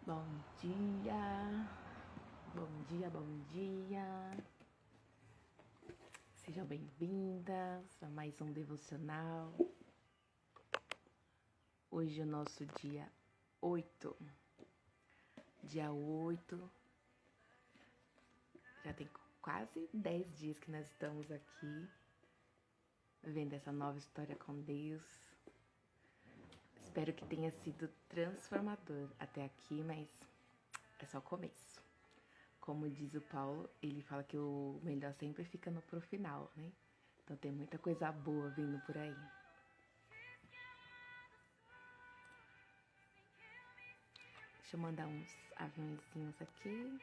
Bom dia, bom dia, bom dia. Sejam bem-vindas a mais um devocional. Hoje é o nosso dia 8. Dia 8. Já tem quase 10 dias que nós estamos aqui, vendo essa nova história com Deus. Espero que tenha sido transformador até aqui, mas é só o começo. Como diz o Paulo, ele fala que o melhor sempre fica pro final, né? Então tem muita coisa boa vindo por aí. Deixa eu mandar uns aviãozinhos aqui.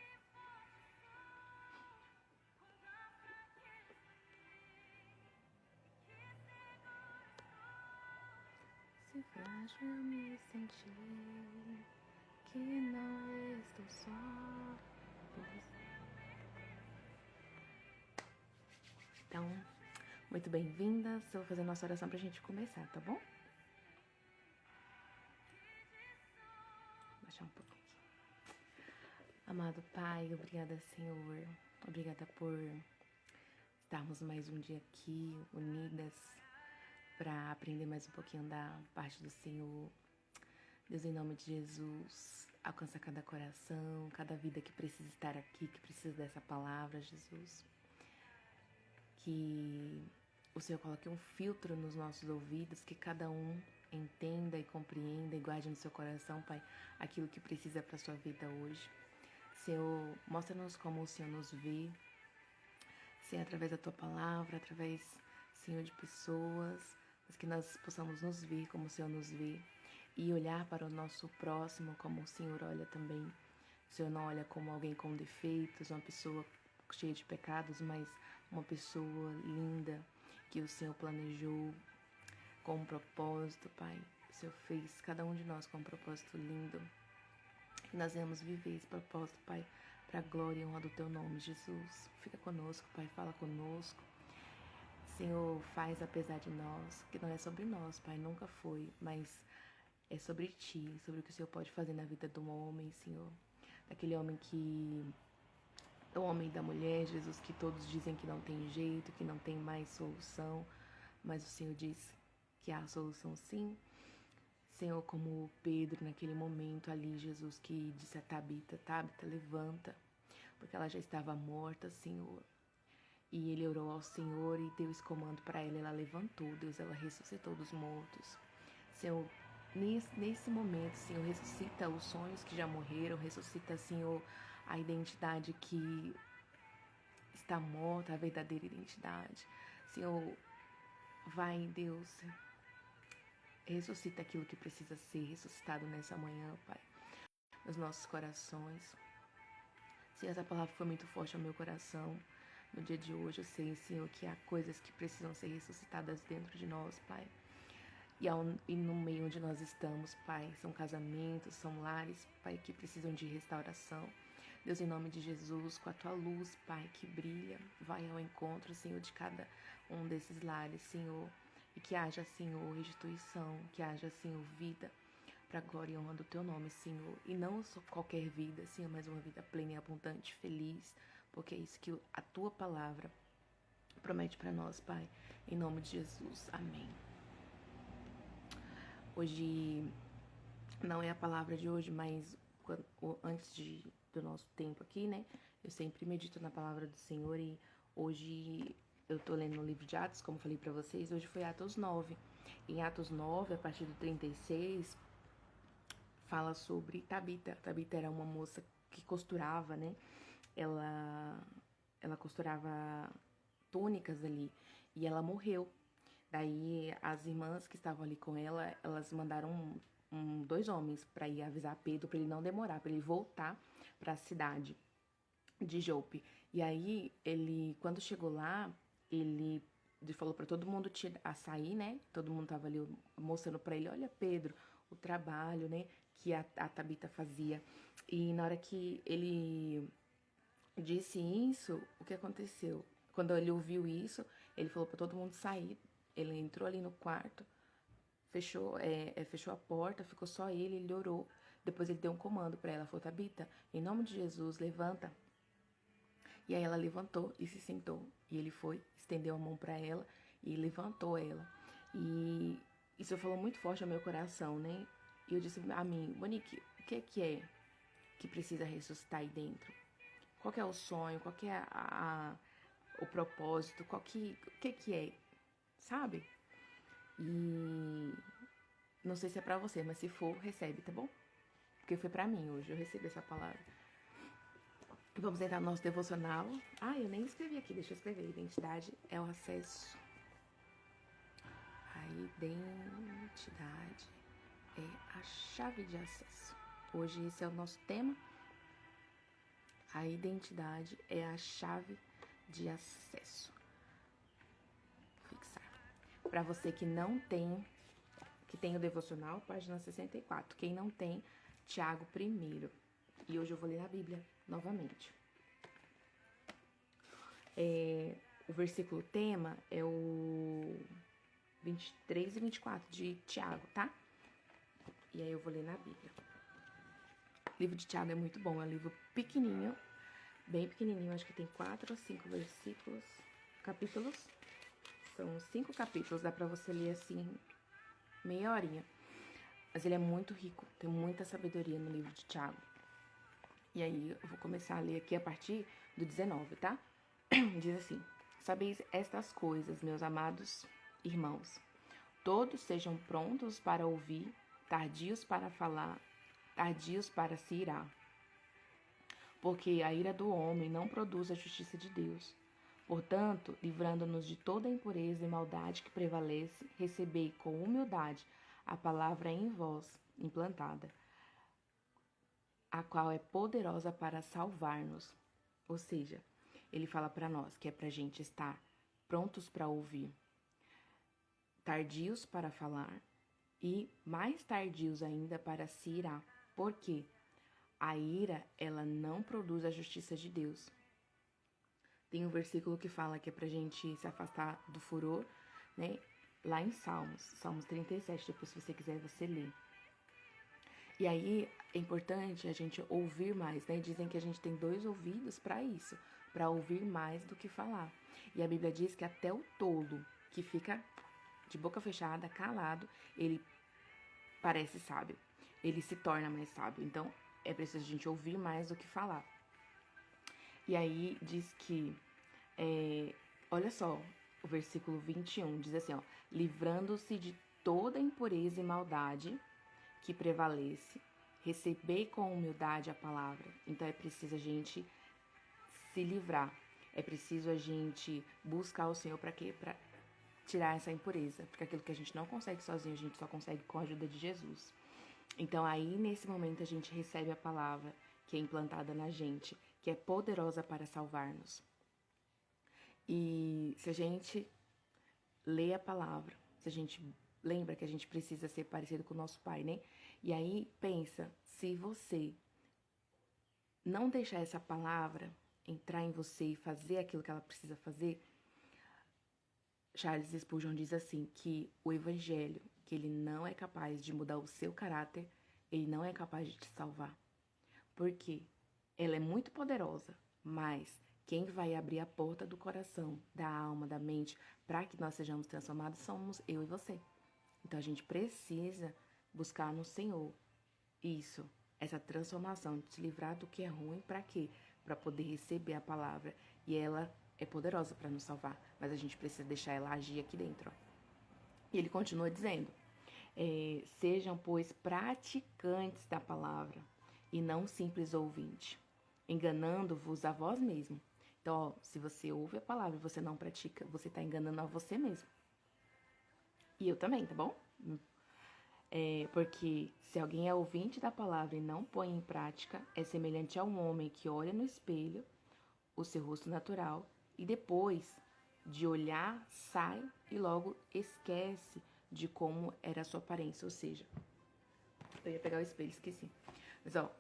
Se frágil eu me senti, que não estou só. Então, muito bem-vindas. Eu vou fazer a nossa oração pra gente começar, tá bom? Vou baixar um pouco aqui. Amado Pai, obrigada, Senhor. Obrigada por estarmos mais um dia aqui, unidas, para aprender mais um pouquinho da parte do Senhor. Deus, em nome de Jesus, alcança cada coração, cada vida que precisa estar aqui, que precisa dessa palavra, Jesus. Que o Senhor coloque um filtro nos nossos ouvidos, que cada um entenda e compreenda e guarde no seu coração, Pai, aquilo que precisa para a sua vida hoje. Senhor, mostra-nos como o Senhor nos vê, Senhor, através da Tua palavra, através, Senhor, de pessoas, mas que nós possamos nos ver como o Senhor nos vê e olhar para o nosso próximo como o Senhor olha também. O Senhor não olha como alguém com defeitos, uma pessoa cheia de pecados, mas uma pessoa linda que o Senhor planejou com um propósito, Pai. O Senhor fez cada um de nós com um propósito lindo. Que nós venhamos viver esse propósito, Pai, para a glória e honra do Teu nome, Jesus. Fica conosco, Pai, fala conosco. Senhor, faz apesar de nós, que não é sobre nós, Pai, nunca foi, mas é sobre Ti, sobre o que o Senhor pode fazer na vida do homem, Senhor. Daquele homem que... o homem e da mulher, Jesus, que todos dizem que não tem jeito, que não tem mais solução, mas o Senhor diz que há solução sim. Senhor, como Pedro naquele momento ali, Jesus, que disse a Tabita, Tabita, levanta, porque ela já estava morta, Senhor. E ele orou ao Senhor e deu esse comando para ela, ela levantou, Deus, ela ressuscitou dos mortos. Senhor, nesse momento, Senhor, ressuscita os sonhos que já morreram, ressuscita, Senhor, a identidade que está morta, a verdadeira identidade. Senhor, vai, Deus, ressuscita aquilo que precisa ser ressuscitado nessa manhã, Pai, nos nossos corações. Se essa palavra foi muito forte ao meu coração, no dia de hoje eu sei, Senhor, que há coisas que precisam ser ressuscitadas dentro de nós, Pai. E no meio onde nós estamos, Pai, são casamentos, são lares, Pai, que precisam de restauração. Deus, em nome de Jesus, com a Tua luz, Pai, que brilha, vai ao encontro, Senhor, de cada um desses lares, Senhor. E que haja, Senhor, restituição, que haja, Senhor, vida, para a glória e honra do Teu nome, Senhor. E não só qualquer vida, Senhor, mas uma vida plena e abundante, feliz, porque é isso que a Tua palavra promete para nós, Pai. Em nome de Jesus, amém. Hoje não é a palavra de hoje, mas antes do nosso tempo aqui, né? Eu sempre medito na palavra do Senhor e hoje eu tô lendo no livro de Atos, como falei pra vocês, hoje foi Atos 9. Em Atos 9, a partir do 36, fala sobre Tabita. Tabita era uma moça que costurava, né? Ela costurava túnicas ali e ela morreu. Daí as irmãs que estavam ali com ela, elas mandaram dois homens para ir avisar Pedro para ele não demorar, para ele voltar para a cidade de Jope. E aí ele, quando chegou lá, ele falou para todo mundo sair, né? Todo mundo tava ali mostrando para ele, olha Pedro, o trabalho, né, que a Tabita fazia. E na hora que ele disse isso, o que aconteceu? Quando ele ouviu isso, ele falou para todo mundo sair. Ele entrou ali no quarto, fechou a porta, ficou só ele orou. Depois ele deu um comando para ela, falou: Tabita, em nome de Jesus, levanta. E aí ela levantou e se sentou. E ele foi, estendeu a mão para ela e levantou ela. E isso falou muito forte ao meu coração, né? E eu disse a mim: Monique, o que é que precisa ressuscitar aí dentro? Qual que é o sonho? Qual que é o propósito? O que é? Sabe? E não sei se é pra você, mas se for, recebe, tá bom? Porque foi pra mim hoje, eu recebi essa palavra. Vamos entrar no nosso devocional. Ah, eu nem escrevi aqui, deixa eu escrever. Identidade é o acesso. A identidade é a chave de acesso. Hoje esse é o nosso tema. A identidade é a chave de acesso. Fixar. Para você que não tem, que tem o devocional, página 64. Quem não tem, Tiago 1. E hoje eu vou ler na Bíblia novamente. O versículo tema é o 23 e 24 de Tiago, tá? E aí eu vou ler na Bíblia. O livro de Tiago é muito bom, é um livro pequenininho, bem pequenininho, acho que tem 4 ou 5 versículos, capítulos. São 5 capítulos, dá pra você ler assim, meia horinha. Mas ele é muito rico, tem muita sabedoria no livro de Tiago. E aí eu vou começar a ler aqui a partir do 19, tá? Diz assim: Sabeis estas coisas, meus amados irmãos. Todos sejam prontos para ouvir, tardios para falar, tardios para se irar. Porque a ira do homem não produz a justiça de Deus. Portanto, livrando-nos de toda impureza e maldade que prevalece, recebei com humildade a palavra em vós implantada, a qual é poderosa para salvar-nos. Ou seja, ele fala para nós que é pra gente estar prontos para ouvir, tardios para falar e mais tardios ainda para se irar. Por quê? A ira, ela não produz a justiça de Deus. Tem um versículo que fala que é pra gente se afastar do furor, né? Lá em Salmos 37, depois se você quiser você lê. E aí é importante a gente ouvir mais, né? Dizem que a gente tem 2 ouvidos para isso, para ouvir mais do que falar. E a Bíblia diz que até o tolo que fica de boca fechada, calado, ele parece sábio. Ele se torna mais sábio. Então é preciso a gente ouvir mais do que falar. E aí diz que, olha só, o versículo 21 diz assim, ó: livrando-se de toda impureza e maldade que prevalece, recebei com humildade a palavra. Então é preciso a gente se livrar, é preciso a gente buscar o Senhor para quê? Para tirar essa impureza, porque aquilo que a gente não consegue sozinho, a gente só consegue com a ajuda de Jesus. Então aí nesse momento a gente recebe a palavra que é implantada na gente, que é poderosa para salvar-nos. E se a gente lê a palavra, se a gente lembra que a gente precisa ser parecido com o nosso Pai, né? E aí pensa, se você não deixar essa palavra entrar em você e fazer aquilo que ela precisa fazer, Charles Spurgeon diz assim, que o evangelho, que ele não é capaz de mudar o seu caráter, ele não é capaz de te salvar. Por quê? Ela é muito poderosa, mas quem vai abrir a porta do coração, da alma, da mente, para que nós sejamos transformados, somos eu e você. Então a gente precisa buscar no Senhor isso, essa transformação, de se livrar do que é ruim, para quê? Para poder receber a palavra. E ela é poderosa para nos salvar, mas a gente precisa deixar ela agir aqui dentro. Ó. E ele continua dizendo: sejam, pois, praticantes da palavra e não simples ouvintes, enganando-vos a vós mesmo. Então, ó, se você ouve a palavra e você não pratica, você está enganando a você mesmo. E eu também, tá bom? Porque se alguém é ouvinte da palavra e não põe em prática, é semelhante a um homem que olha no espelho o seu rosto natural e depois de olhar, sai e logo esquece de como era a sua aparência. Ou seja, eu ia pegar o espelho, esqueci. Mas ó,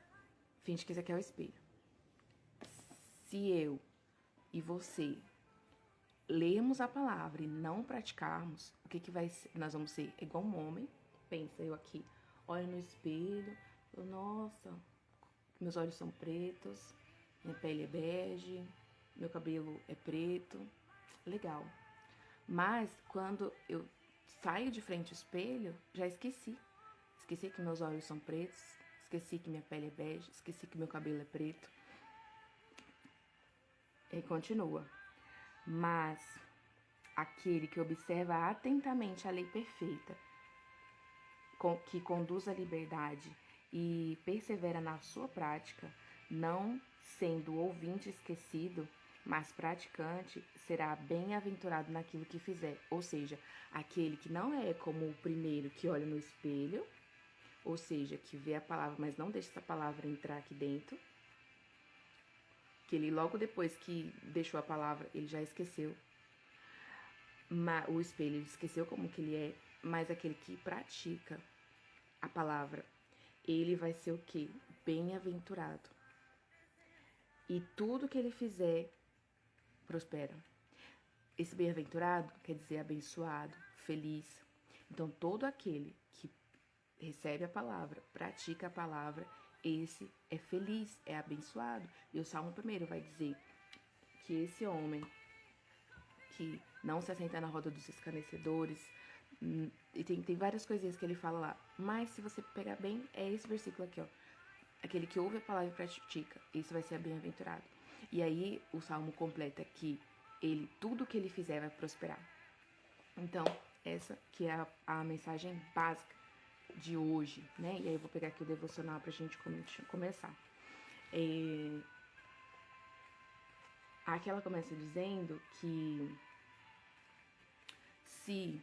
finge que esse aqui é o espelho. Se eu e você lermos a palavra e não praticarmos, o que vai ser? Nós vamos ser igual um homem. Pensa, eu aqui olho no espelho, Falou, nossa, meus olhos são pretos, minha pele é bege, meu cabelo é preto. Legal. Mas quando eu saio de frente ao espelho, já esqueci. Esqueci que meus olhos são pretos, esqueci que minha pele é bege, esqueci que meu cabelo é preto. E continua. Mas aquele que observa atentamente a lei perfeita, que conduz à liberdade e persevera na sua prática, não sendo ouvinte esquecido, mas praticante, será bem-aventurado naquilo que fizer. Ou seja, aquele que não é como o primeiro que olha no espelho, ou seja, que vê a palavra, mas não deixa essa palavra entrar aqui dentro, que ele logo depois que deixou a palavra, ele já esqueceu. O espelho, ele esqueceu como que ele é, mas aquele que pratica a palavra, ele vai ser o quê? Bem-aventurado. E tudo que ele fizer, prospera. Esse bem-aventurado quer dizer abençoado, feliz. Então, todo aquele que recebe a palavra, pratica a palavra, esse é feliz, é abençoado. E o Salmo 1 vai dizer que esse homem que não se assenta na roda dos escarnecedores, e tem várias coisinhas que ele fala lá. Mas se você pegar bem, é esse versículo aqui, ó. Aquele que ouve a palavra e pratica, esse vai ser bem-aventurado. E aí o Salmo completa que tudo que ele fizer vai prosperar. Então, essa que é a mensagem básica de hoje, né? E aí eu vou pegar aqui o devocional pra gente começar. Aqui ela começa dizendo que se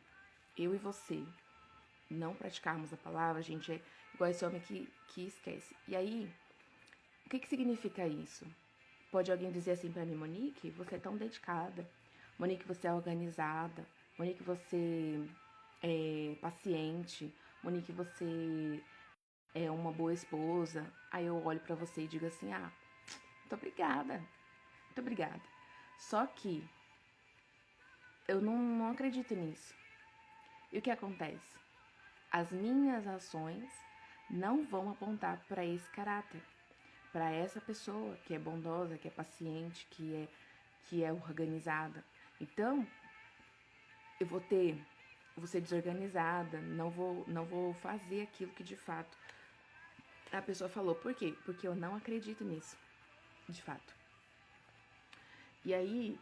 eu e você não praticarmos a palavra, a gente é igual esse homem que esquece. E aí, o que significa isso? Pode alguém dizer assim pra mim, Monique, você é tão dedicada, Monique, você é organizada, Monique, você é paciente, Monique, você é uma boa esposa. Aí eu olho pra você e digo assim, muito obrigada, muito obrigada. Só que eu não acredito nisso. E o que acontece? As minhas ações não vão apontar para esse caráter, para essa pessoa que é bondosa, que é paciente, que é organizada. Então, eu vou ser desorganizada, não vou fazer aquilo que de fato a pessoa falou. Por quê? Porque eu não acredito nisso, de fato. E aí,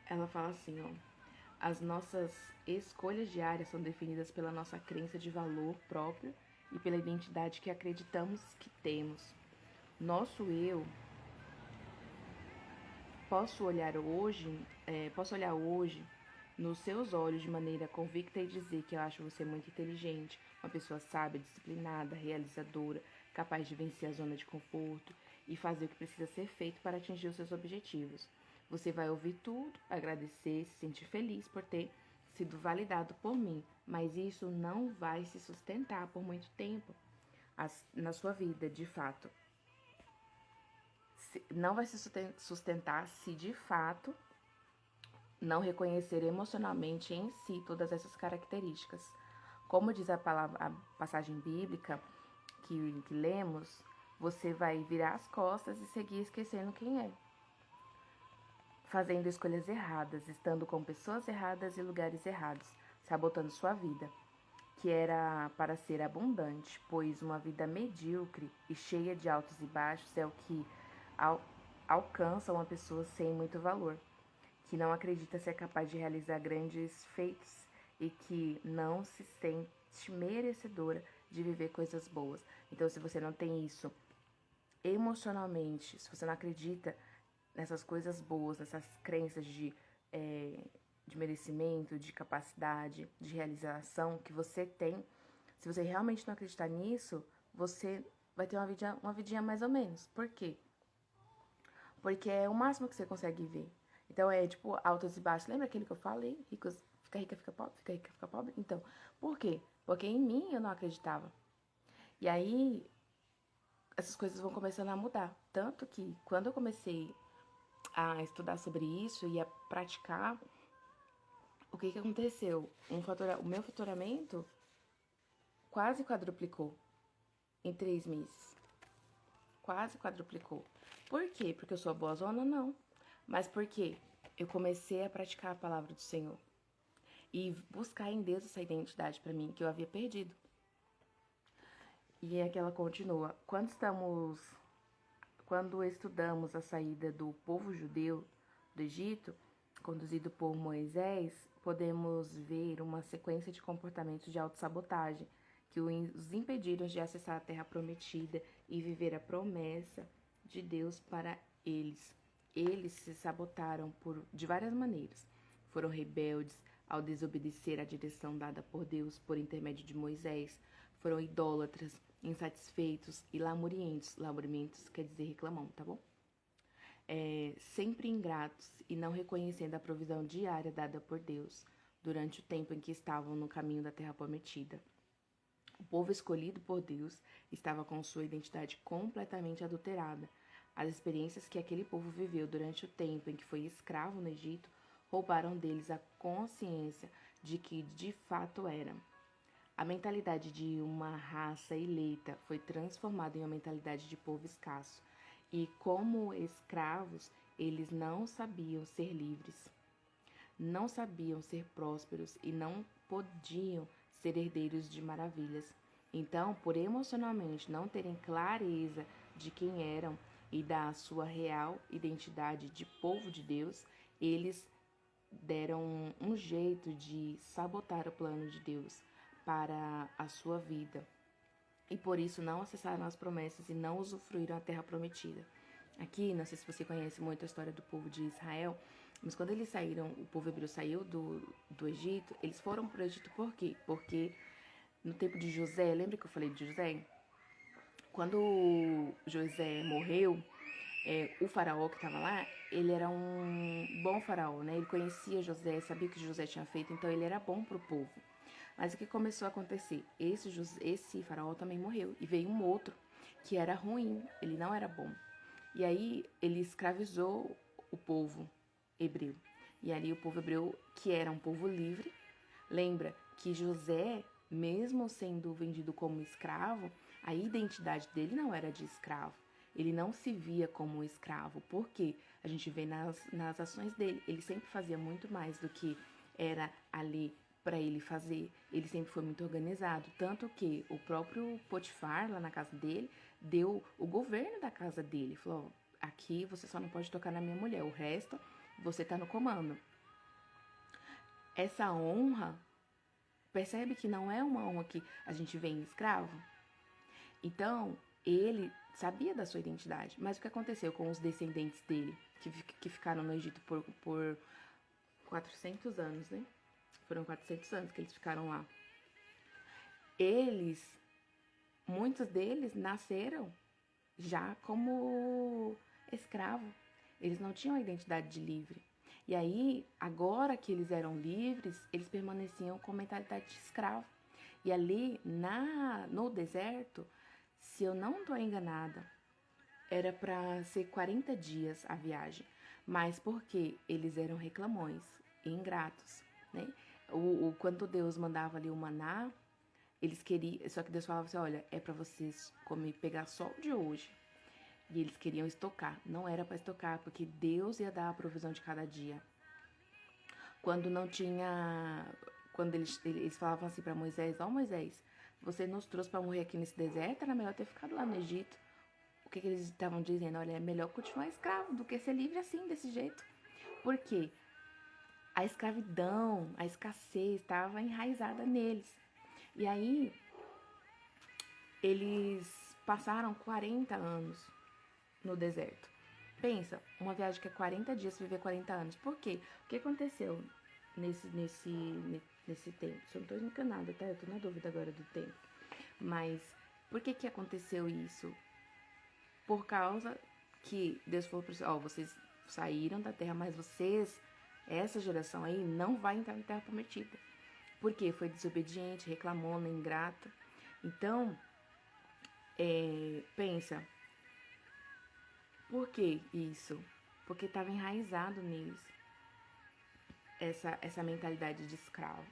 ela fala assim, ó. As nossas escolhas diárias são definidas pela nossa crença de valor próprio e pela identidade que acreditamos que temos. Nosso eu, posso olhar hoje nos seus olhos de maneira convicta e dizer que eu acho você muito inteligente, uma pessoa sábia, disciplinada, realizadora, capaz de vencer a zona de conforto e fazer o que precisa ser feito para atingir os seus objetivos. Você vai ouvir tudo, agradecer, se sentir feliz por ter sido validado por mim, mas isso não vai se sustentar por muito tempo na sua vida, de fato. Não vai se sustentar se de fato não reconhecer emocionalmente em si todas essas características. Como diz a passagem bíblica que lemos, você vai virar as costas e seguir esquecendo quem é. Fazendo escolhas erradas, estando com pessoas erradas e lugares errados, sabotando sua vida, que era para ser abundante, pois uma vida medíocre e cheia de altos e baixos é o que alcança uma pessoa sem muito valor, que não acredita ser capaz de realizar grandes feitos e que não se sente merecedora de viver coisas boas. Então, se você não tem isso emocionalmente, se você não acredita nessas coisas boas, nessas crenças de merecimento, de capacidade, de realização que você tem, se você realmente não acreditar nisso, você vai ter uma vidinha mais ou menos. Por quê? Porque é o máximo que você consegue ver. Então é tipo altos e baixos. Lembra aquele que eu falei? Ricos, fica rica, fica pobre, fica rica, fica pobre? Então, por quê? Porque em mim eu não acreditava. E aí essas coisas vão começando a mudar. Tanto que quando eu comecei a estudar sobre isso e a praticar, o que que aconteceu? O meu faturamento quase quadruplicou. em 3 meses. Quase quadruplicou. Por quê? Porque eu sou boazona? Não. Mas por quê? Eu comecei a praticar a palavra do Senhor. E buscar em Deus essa identidade para mim, que eu havia perdido. E é que ela continua. Quando estudamos a saída do povo judeu do Egito, conduzido por Moisés, podemos ver uma sequência de comportamentos de autossabotagem que os impediram de acessar a terra prometida e viver a promessa de Deus para eles. Eles se sabotaram de várias maneiras. Foram rebeldes ao desobedecer à direção dada por Deus por intermédio de Moisés. Foram idólatras, insatisfeitos e lamurientos. Lamurientos quer dizer reclamão, tá bom? Sempre ingratos e não reconhecendo a provisão diária dada por Deus durante o tempo em que estavam no caminho da terra prometida. O povo escolhido por Deus estava com sua identidade completamente adulterada. As experiências que aquele povo viveu durante o tempo em que foi escravo no Egito roubaram deles a consciência de que de fato eram. A mentalidade de uma raça eleita foi transformada em uma mentalidade de povo escasso. E como escravos, eles não sabiam ser livres, não sabiam ser prósperos e não podiam ser herdeiros de maravilhas. Então, por emocionalmente não terem clareza de quem eram e da sua real identidade de povo de Deus, eles deram um jeito de sabotar o plano de Deus para a sua vida. E por isso não acessaram as promessas e não usufruíram a terra prometida. Aqui, não sei se você conhece muito a história do povo de Israel, mas quando eles saíram, o povo hebreu saiu do Egito, eles foram para o Egito por quê? Porque no tempo de José, lembra que eu falei de José? Quando José morreu, o faraó que estava lá, ele era um bom faraó, né? Ele conhecia José, sabia o que José tinha feito, então ele era bom para o povo. Mas o que começou a acontecer? Esse faraó também morreu. E veio um outro que era ruim, ele não era bom. E aí ele escravizou o povo hebreu. E ali o povo hebreu, que era um povo livre, lembra que José, mesmo sendo vendido como escravo, a identidade dele não era de escravo. Ele não se via como um escravo. Por quê? A gente vê nas ações dele. Ele sempre fazia muito mais do que era ali para ele fazer. Ele sempre foi muito organizado, tanto que o próprio Potifar, lá na casa dele, deu o governo da casa dele. Falou, aqui você só não pode tocar na minha mulher, o resto você tá no comando. Essa honra, percebe que não é uma honra que a gente vê em escravo? Então, ele sabia da sua identidade, mas o que aconteceu com os descendentes dele, que ficaram no Egito por 400 anos, né? Foram 400 anos que eles ficaram lá. Muitos deles nasceram já como escravo. Eles não tinham a identidade de livre. E aí, agora que eles eram livres, eles permaneciam com mentalidade de escravo. E ali, no deserto, se eu não estou enganada, era para ser 40 dias a viagem. Mas porque eles eram reclamões e ingratos, né? Quando Deus mandava ali o maná, eles queriam, só que Deus falava assim, olha, é para vocês pegar só o de hoje. E eles queriam estocar, não era para estocar, porque Deus ia dar a provisão de cada dia. Quando não tinha, quando eles falavam assim para Moisés, ó Moisés, você nos trouxe para morrer aqui nesse deserto, era melhor ter ficado lá no Egito. O que eles estavam dizendo? Olha, é melhor continuar escravo do que ser livre assim, desse jeito. Por quê? A escravidão, a escassez estava enraizada neles. E aí, eles passaram 40 anos no deserto. Pensa, uma viagem que é 40 dias, viver 40 anos. Por quê? O que aconteceu nesse tempo? Se eu não estou enganada, tá? Eu tô na dúvida agora do tempo. Mas, por que aconteceu isso? Por causa que Deus falou para eles, vocês saíram da terra, mas essa geração aí não vai entrar na terra prometida. Porque foi desobediente, reclamona, ingrata. Então, pensa, por que isso? Porque estava enraizado neles essa mentalidade de escravo.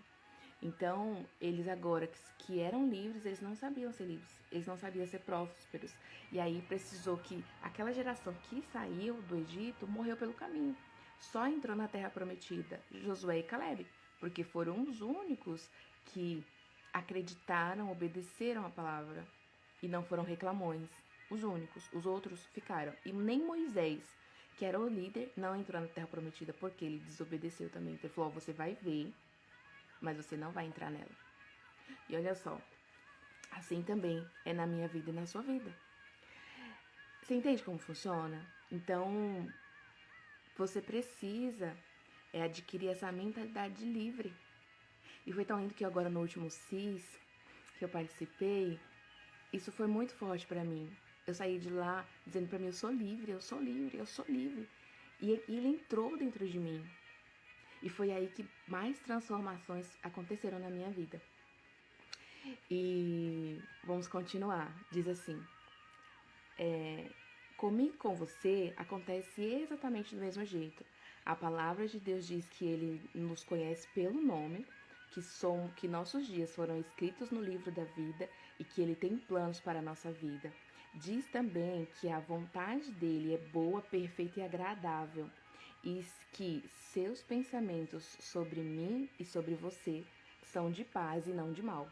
Então, eles agora que eram livres, eles não sabiam ser livres, eles não sabiam ser prósperos. E aí precisou que aquela geração que saiu do Egito morreu pelo caminho. Só entrou na Terra Prometida Josué e Caleb, porque foram os únicos que acreditaram, obedeceram a palavra e não foram reclamões. Os únicos, os outros ficaram. E nem Moisés, que era o líder, não entrou na Terra Prometida porque ele desobedeceu também. Então ele falou: você vai ver, mas você não vai entrar nela. E olha só, assim também é na minha vida e na sua vida. Você entende como funciona? Então, você precisa adquirir essa mentalidade livre. E foi tão lindo que agora no último CIS, que eu participei, isso foi muito forte pra mim. Eu saí de lá dizendo pra mim: eu sou livre, eu sou livre, eu sou livre. E ele entrou dentro de mim. E foi aí que mais transformações aconteceram na minha vida. E vamos continuar. Diz assim: comigo e com você acontece exatamente do mesmo jeito. A palavra de Deus diz que ele nos conhece pelo nome, que nossos dias foram escritos no livro da vida e que ele tem planos para a nossa vida. Diz também que a vontade dele é boa, perfeita e agradável, e que seus pensamentos sobre mim e sobre você são de paz e não de mal.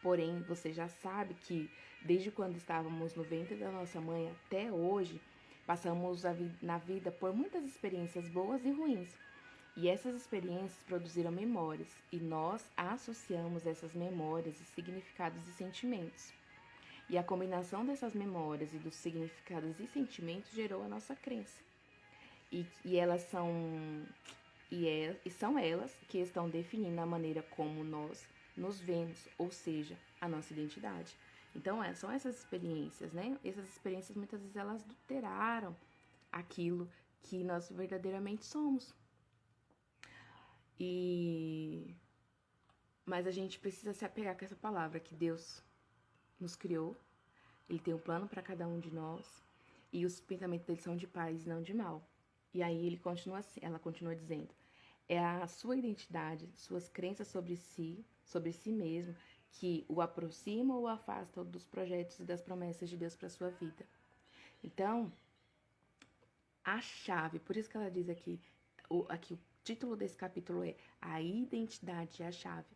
Porém, você já sabe que desde quando estávamos no ventre da nossa mãe até hoje, passamos na vida por muitas experiências boas e ruins. E essas experiências produziram memórias, e nós associamos essas memórias e significados e sentimentos. E a combinação dessas memórias e dos significados e sentimentos gerou a nossa crença. E elas são elas que estão definindo a maneira como nós nos vemos, ou seja, a nossa identidade. Então, são essas experiências, né? Essas experiências, muitas vezes, elas adulteraram aquilo que nós verdadeiramente somos. Mas a gente precisa se apegar com essa palavra, que Deus nos criou, Ele tem um plano para cada um de nós, e os pensamentos dele são de paz e não de mal. E aí ela continua dizendo: é a sua identidade, suas crenças sobre si mesmo, que o aproximam ou afastam dos projetos e das promessas de Deus para sua vida. Então, a chave, por isso que ela diz aqui o título desse capítulo é A Identidade é a Chave.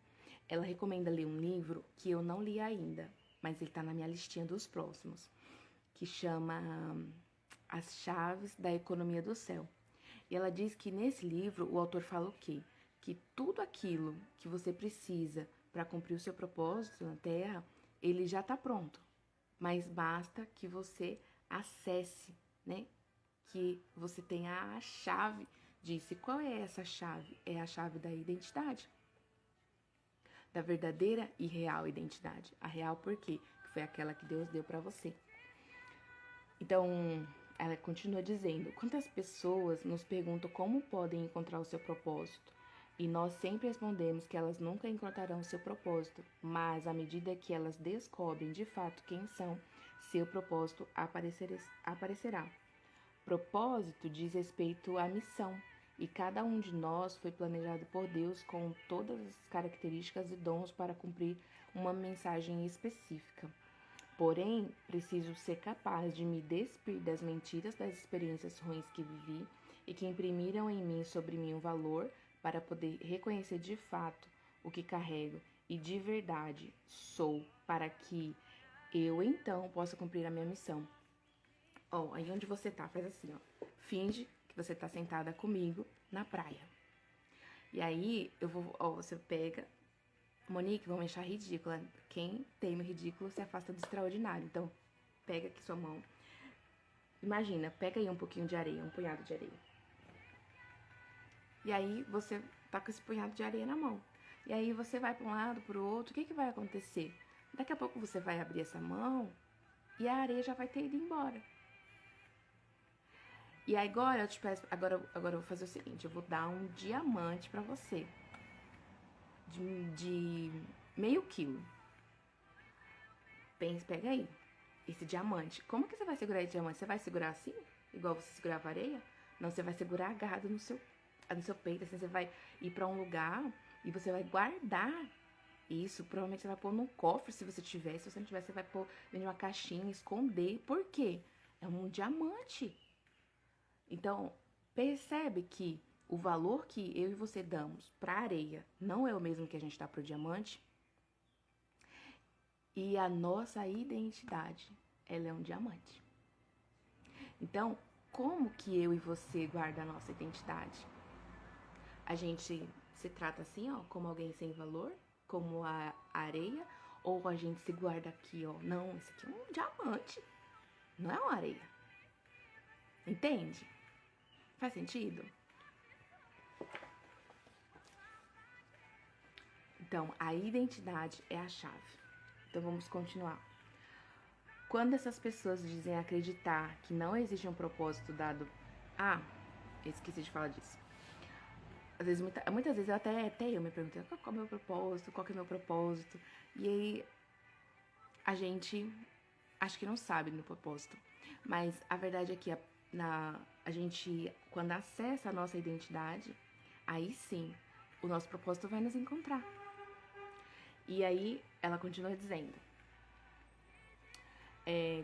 Ela recomenda ler um livro que eu não li ainda, mas ele está na minha listinha dos próximos, que chama As Chaves da Economia do Céu. E ela diz que nesse livro o autor fala o quê? Que tudo aquilo que você precisa para cumprir o seu propósito na Terra, ele já está pronto. Mas basta que você acesse, né? Que você tenha a chave disso. E qual é essa chave? É a chave da identidade. Da verdadeira e real identidade. A real por quê? Que foi aquela que Deus deu para você. Então, ela continua dizendo: quantas pessoas nos perguntam como podem encontrar o seu propósito? E nós sempre respondemos que elas nunca encontrarão o seu propósito, mas à medida que elas descobrem de fato quem são, seu propósito aparecerá. Propósito diz respeito à missão, e cada um de nós foi planejado por Deus com todas as características e dons para cumprir uma mensagem específica. Porém, preciso ser capaz de me despir das mentiras das experiências ruins que vivi e que imprimiram em mim sobre mim um valor para poder reconhecer de fato o que carrego e de verdade sou, para que eu então possa cumprir a minha missão. Aí onde você tá, faz assim, finge que você tá sentada comigo na praia. E aí, você pega... Monique, vamos achar ridícula. Quem teme ridículo se afasta do extraordinário. Então, pega aqui sua mão. Imagina, pega aí um pouquinho de areia, um punhado de areia. E aí, você tá com esse punhado de areia na mão. E aí, você vai para um lado, para o outro. O que vai acontecer? Daqui a pouco, você vai abrir essa mão e a areia já vai ter ido embora. E agora, eu te peço... Agora eu vou fazer o seguinte. Eu vou dar um diamante para você. De meio quilo. Pega aí, esse diamante. Como que você vai segurar esse diamante? Você vai segurar assim? Igual você segurava a areia? Não, você vai segurar agarrado no seu peito. Assim, você vai ir pra um lugar E você vai guardar isso. Provavelmente você vai pôr num cofre se você tiver. Se você não tiver, você vai pôr dentro de uma caixinha, esconder. Por quê? É um diamante. Então, percebe que o valor que eu e você damos para a areia não é o mesmo que a gente dá para o diamante. E a nossa identidade, ela é um diamante. Então, como que eu e você guarda a nossa identidade? A gente se trata assim, ó, como alguém sem valor, como a areia, ou a gente se guarda aqui, ó, não, isso aqui é um diamante, não é uma areia. Entende? Faz sentido? Então, a identidade é a chave. Então, vamos continuar. Quando essas pessoas dizem acreditar que não existe um propósito dado... Ah, esqueci de falar disso. Às vezes, muitas vezes, até eu me perguntei qual é o meu propósito, qual que é o meu propósito. E aí, a gente acho que não sabe do propósito. Mas a verdade é que a gente, quando acessa a nossa identidade, aí sim, o nosso propósito vai nos encontrar. E aí, ela continua dizendo...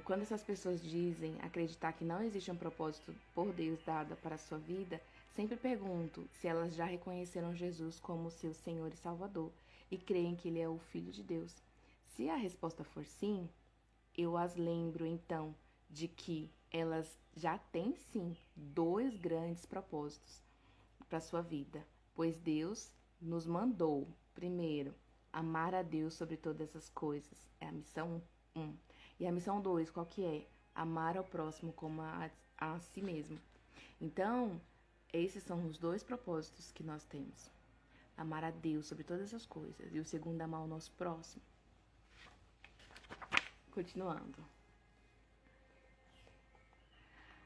quando essas pessoas dizem acreditar que não existe um propósito por Deus dado para a sua vida, sempre pergunto se elas já reconheceram Jesus como seu Senhor e Salvador e creem que Ele é o Filho de Deus. Se a resposta for sim, eu as lembro então de que elas já têm sim 2 grandes propósitos para a sua vida, pois Deus nos mandou, primeiro, amar a Deus sobre todas as coisas, é a missão 1. E a missão 2, qual que é? Amar ao próximo como a si mesmo. Então, esses são os 2 propósitos que nós temos. Amar a Deus sobre todas as coisas. E o segundo, amar o nosso próximo. Continuando.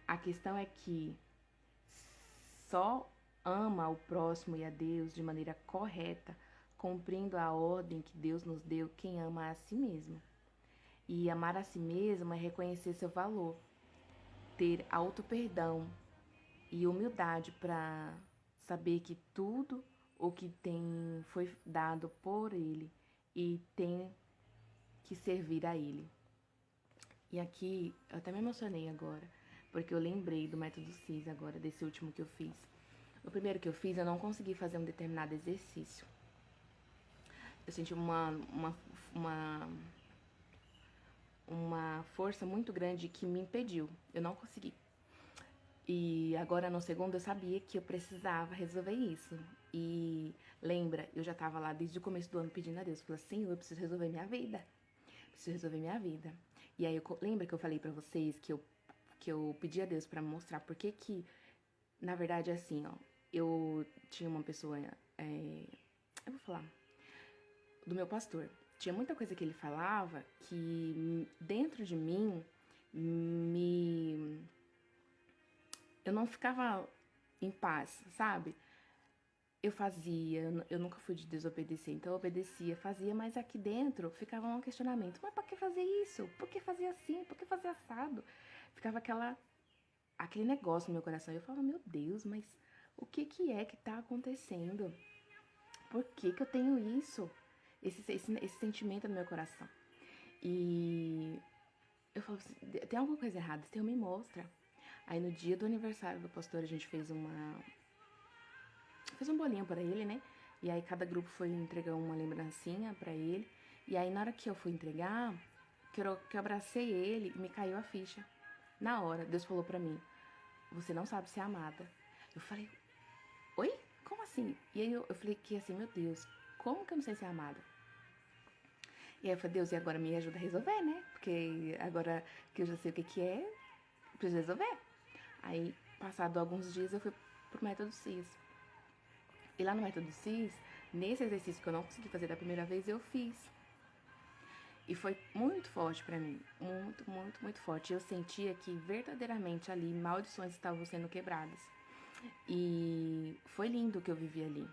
A questão é que só ama o próximo e a Deus de maneira correta, cumprindo a ordem que Deus nos deu, quem ama a si mesmo. E amar a si mesmo é reconhecer seu valor, ter auto-perdão e humildade para saber que tudo o que tem foi dado por Ele e tem que servir a Ele. E aqui, eu até me emocionei agora, porque eu lembrei do método CIS agora, desse último que eu fiz. O primeiro que eu fiz, eu não consegui fazer um determinado exercício. Eu senti uma força muito grande que me impediu. Eu não consegui. E agora no segundo eu sabia que eu precisava resolver isso. E lembra, eu já tava lá desde o começo do ano pedindo a Deus. Falei assim, eu preciso resolver minha vida. Preciso resolver minha vida. E aí, lembra que eu falei pra vocês que eu pedi a Deus pra me mostrar por que, na verdade, é assim, ó. Eu tinha uma pessoa, eu vou falar, do meu pastor. Tinha muita coisa que ele falava que dentro de mim eu não ficava em paz, sabe? Eu fazia, eu nunca fui de desobedecer, então eu obedecia, fazia, mas aqui dentro ficava um questionamento. Mas por que fazer isso? Por que fazer assim? Por que fazer assado? Ficava aquele negócio no meu coração. Eu falava, meu Deus, mas o que é que tá acontecendo? Por que eu tenho isso? Esse sentimento no meu coração. E eu falo assim, tem alguma coisa errada? Senhor, me mostra. Aí no dia do aniversário do pastor, a gente fez um bolinho pra ele, né? E aí cada grupo foi entregar uma lembrancinha pra ele. E aí na hora que eu fui entregar, que eu abracei ele, me caiu a ficha. Na hora, Deus falou pra mim, você não sabe ser amada. Eu falei, oi? Como assim? E aí eu falei que assim, meu Deus, como que eu não sei ser amada? E aí eu falei, Deus, e agora me ajuda a resolver, né? Porque agora que eu já sei o que é, preciso resolver. Aí, passado alguns dias, eu fui pro método CIS. E lá no método CIS, nesse exercício que eu não consegui fazer da primeira vez, eu fiz. E foi muito forte pra mim. Muito, muito, muito forte. Eu sentia que verdadeiramente ali maldições estavam sendo quebradas. E foi lindo o que eu vivi ali.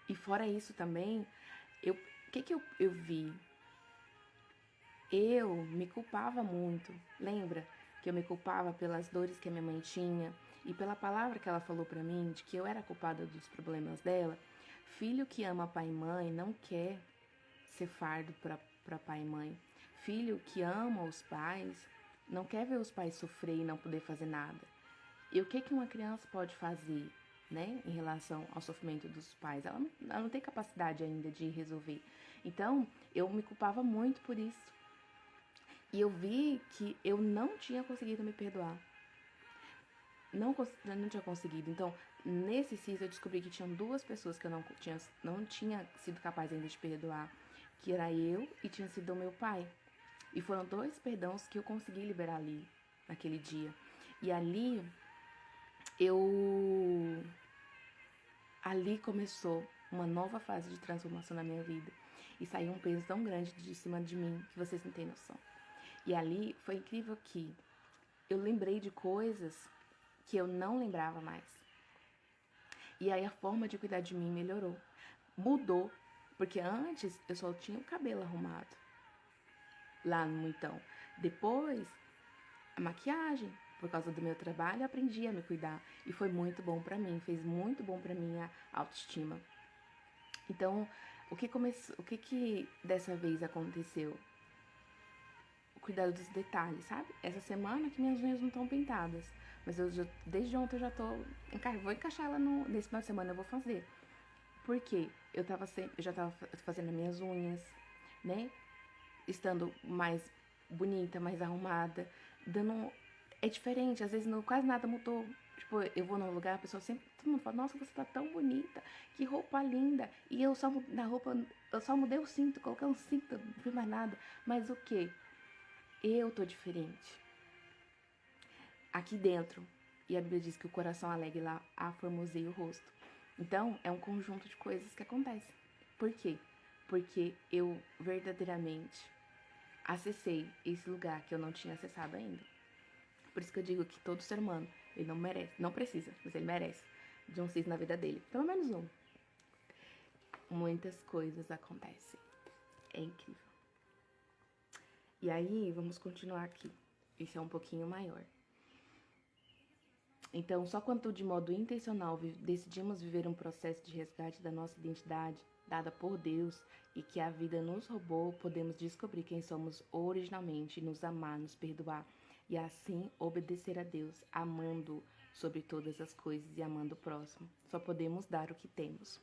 E fora isso também, o que eu vi? Eu me culpava muito. Lembra que eu me culpava pelas dores que a minha mãe tinha e pela palavra que ela falou pra mim de que eu era culpada dos problemas dela? Filho que ama pai e mãe não quer ser fardo para pai e mãe. Filho que ama os pais não quer ver os pais sofrer e não poder fazer nada. E o que uma criança pode fazer, né, em relação ao sofrimento dos pais? Ela não tem capacidade ainda de resolver. Então, eu me culpava muito por isso. E eu vi que eu não tinha conseguido me perdoar. Não tinha conseguido. Então, nesse CIS, eu descobri que tinham duas pessoas que eu não tinha sido capaz ainda de perdoar. Que era eu e tinha sido o meu pai. E foram 2 perdões que eu consegui liberar ali, naquele dia. E ali começou uma nova fase de transformação na minha vida. E saiu um peso tão grande de cima de mim que vocês não têm noção. E ali foi incrível que eu lembrei de coisas que eu não lembrava mais. E aí a forma de cuidar de mim melhorou. Mudou. Porque antes eu só tinha o cabelo arrumado. Lá no então. Depois, a maquiagem. Por causa do meu trabalho, eu aprendi a me cuidar. E foi muito bom pra mim. Fez muito bom pra minha autoestima. Então, o que dessa vez aconteceu? O cuidado dos detalhes, sabe? Essa semana que minhas unhas não estão pintadas. Mas desde ontem eu já vou encaixar ela nesse final de semana, eu vou fazer. Por quê? Eu já tava fazendo as minhas unhas, né? Estando mais bonita, mais arrumada, é diferente, às vezes quase nada mudou. Tipo, eu vou num lugar, todo mundo fala, nossa, você tá tão bonita, que roupa linda. E eu só mudei o cinto, coloquei um cinto, não fiz mais nada. Mas o quê? Eu tô diferente. Aqui dentro, e a Bíblia diz que o coração alegre lá aformoseia o rosto. Então, é um conjunto de coisas que acontecem. Por quê? Porque eu verdadeiramente acessei esse lugar que eu não tinha acessado ainda. Por isso que eu digo que todo ser humano, ele não merece, não precisa, mas ele merece de um CIS na vida dele. Pelo menos um. Muitas coisas acontecem. É incrível. E aí, vamos continuar aqui. Esse é um pouquinho maior. Então, só quando de modo intencional decidimos viver um processo de resgate da nossa identidade, dada por Deus, e que a vida nos roubou, podemos descobrir quem somos originalmente, nos amar, nos perdoar, e assim obedecer a Deus, amando sobre todas as coisas e amando o próximo. Só podemos dar o que temos.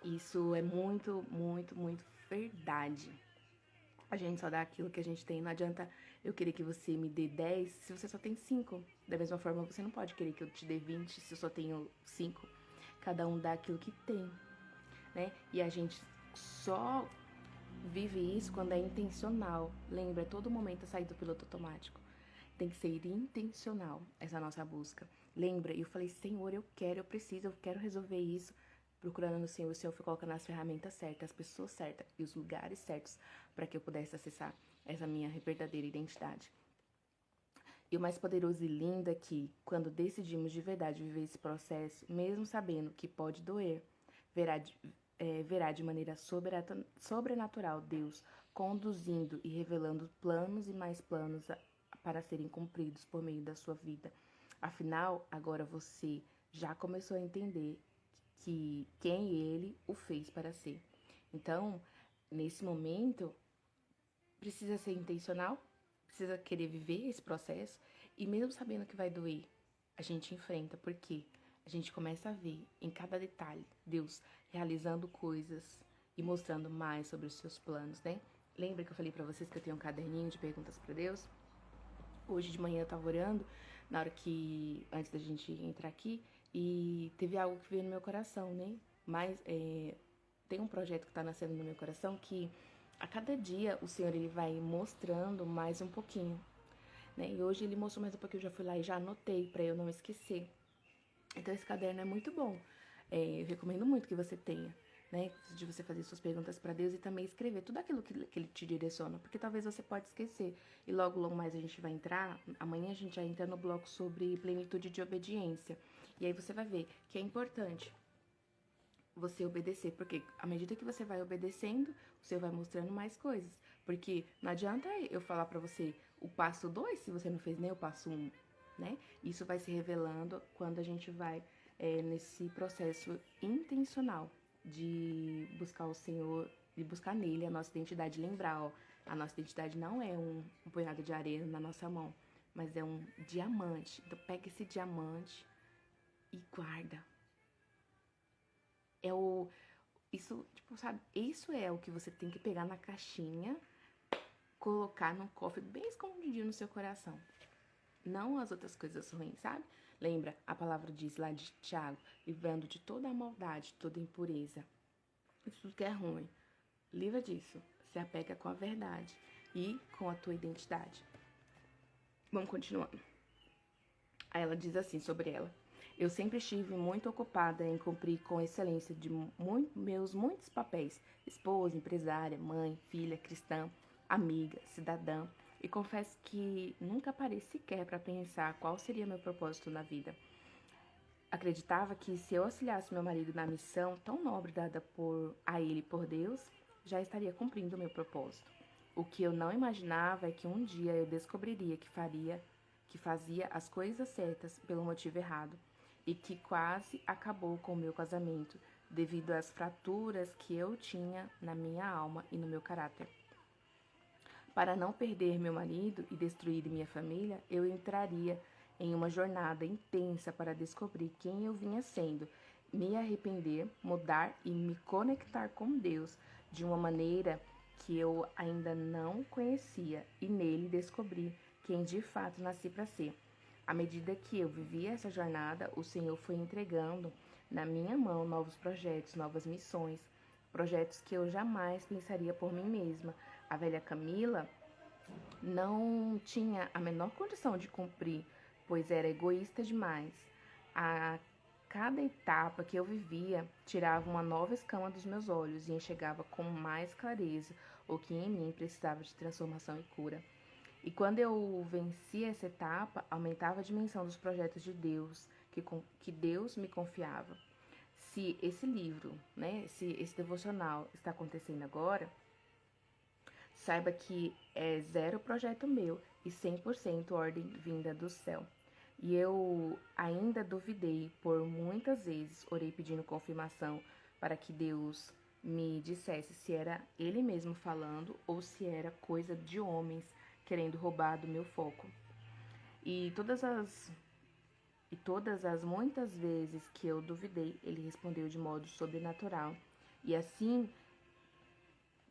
Isso é muito, muito, muito verdade. A gente só dá aquilo que a gente tem. Não adianta eu querer que você me dê 10 se você só tem 5. Da mesma forma, você não pode querer que eu te dê 20 se eu só tenho 5. Cada um dá aquilo que tem, né? E a gente só vive isso quando é intencional. Lembra, todo momento é sair do piloto automático. Tem que ser intencional essa nossa busca. Lembra, eu falei, Senhor, eu preciso, eu quero resolver isso. Procurando no Senhor, o Senhor foi colocando as ferramentas certas, as pessoas certas e os lugares certos para que eu pudesse acessar essa minha verdadeira identidade. E o mais poderoso e lindo é que, quando decidimos de verdade viver esse processo, mesmo sabendo que pode doer, verá de maneira sobrenatural Deus conduzindo e revelando planos e mais planos para serem cumpridos por meio da sua vida. Afinal, agora você já começou a entender que quem ele o fez para ser. Então, nesse momento, precisa ser intencional, precisa querer viver esse processo e mesmo sabendo que vai doer, a gente enfrenta, porque a gente começa a ver em cada detalhe Deus realizando coisas e mostrando mais sobre os seus planos, né? Lembra que eu falei para vocês que eu tenho um caderninho de perguntas para Deus? Hoje de manhã eu tava orando, antes da gente entrar aqui, e teve algo que veio no meu coração, né? Mas tem um projeto que tá nascendo no meu coração que a cada dia o Senhor ele vai mostrando mais um pouquinho, né? E hoje ele mostrou mais um pouquinho, eu já fui lá e já anotei para eu não esquecer. Então esse caderno é muito bom. Eu recomendo muito que você tenha, né? De você fazer suas perguntas para Deus e também escrever tudo aquilo que ele te direciona, porque talvez você pode esquecer. E logo mais a gente vai entrar, amanhã a gente já entra no bloco sobre plenitude de obediência. E aí você vai ver que é importante você obedecer, porque à medida que você vai obedecendo, o Senhor vai mostrando mais coisas. Porque não adianta eu falar para você o passo 2 se você não fez nem o passo 1, né? Isso vai se revelando quando a gente vai nesse processo intencional de buscar o Senhor, de buscar nele a nossa identidade. Lembrar, ó, a nossa identidade não é um punhado de areia na nossa mão, mas é um diamante. Então pega esse diamante e guarda. Isso, tipo, sabe? Isso é o que você tem que pegar na caixinha, colocar num cofre bem escondidinho no seu coração. Não as outras coisas ruins, sabe? Lembra, a palavra diz lá de Tiago, livrando de toda a maldade, toda a impureza. Isso tudo que é ruim. Livra disso. Se apega com a verdade e com a tua identidade. Vamos continuando. Aí ela diz assim sobre ela. Eu sempre estive muito ocupada em cumprir com excelência de meus muitos papéis. Esposa, empresária, mãe, filha, cristã, amiga, cidadã. E confesso que nunca parei sequer para pensar qual seria meu propósito na vida. Acreditava que se eu auxiliasse meu marido na missão tão nobre dada a ele por Deus, já estaria cumprindo o meu propósito. O que eu não imaginava é que um dia eu descobriria que fazia as coisas certas pelo motivo errado e que quase acabou com o meu casamento devido às fraturas que eu tinha na minha alma e no meu caráter. Para não perder meu marido e destruir minha família, eu entraria em uma jornada intensa para descobrir quem eu vinha sendo, me arrepender, mudar e me conectar com Deus de uma maneira que eu ainda não conhecia e nele descobrir quem de fato nasci para ser. À medida que eu vivia essa jornada, o Senhor foi entregando na minha mão novos projetos, novas missões, projetos que eu jamais pensaria por mim mesma. A velha Camila não tinha a menor condição de cumprir, pois era egoísta demais. A cada etapa que eu vivia, tirava uma nova escama dos meus olhos e enxergava com mais clareza o que em mim precisava de transformação e cura. E quando eu vencia essa etapa, aumentava a dimensão dos projetos de Deus, que Deus me confiava. Se esse livro, né, esse devocional está acontecendo agora, saiba que é 0 projeto meu e 100% ordem vinda do céu. E eu ainda duvidei por muitas vezes, orei pedindo confirmação para que Deus me dissesse se era Ele mesmo falando ou se era coisa de homens querendo roubar do meu foco. E todas as muitas vezes que eu duvidei, Ele respondeu de modo sobrenatural. E é assim